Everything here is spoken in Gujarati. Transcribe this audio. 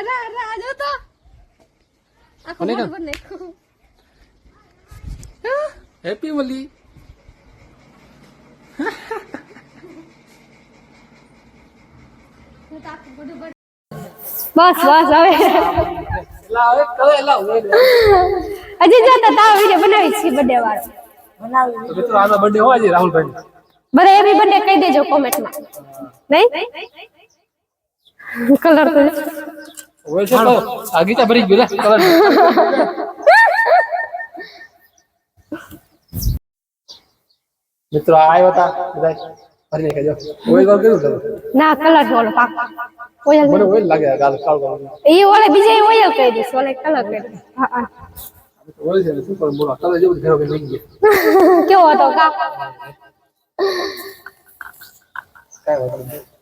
જો તો આખો મોઢું બને હેપી હોલી બસ બસ હવે લાવે કલે લાવે હજી જો તો તારો વિડિયો બનાવી છે બર્થડે વાળો તો મિત્રો આનો બર્થડે હોય છે રાહુલભાઈ બરે હેપી બર્થડે કહી દેજો કોમેન્ટમાં નહીં કલર તો હોય છે તો આગીતા ભરી ગયો લે કલર મિત્રો આવ્યો તા બધા ભરી નાખજો કોઈ ગોળ કેવું કરે ના કલર ઓલો પાક ઓયલ મને ઓઇલ લાગે ગાલ કાળ કાળ એ ઓલે બીજે ઓયલ કહી દીસ ઓલે કલર કહી દે હા ઓઇલ છે શું કરું બોલા કલર જેવું ઘેરો કે લઈ ગયો કેવો હતો કા કાઈ વાત નહીં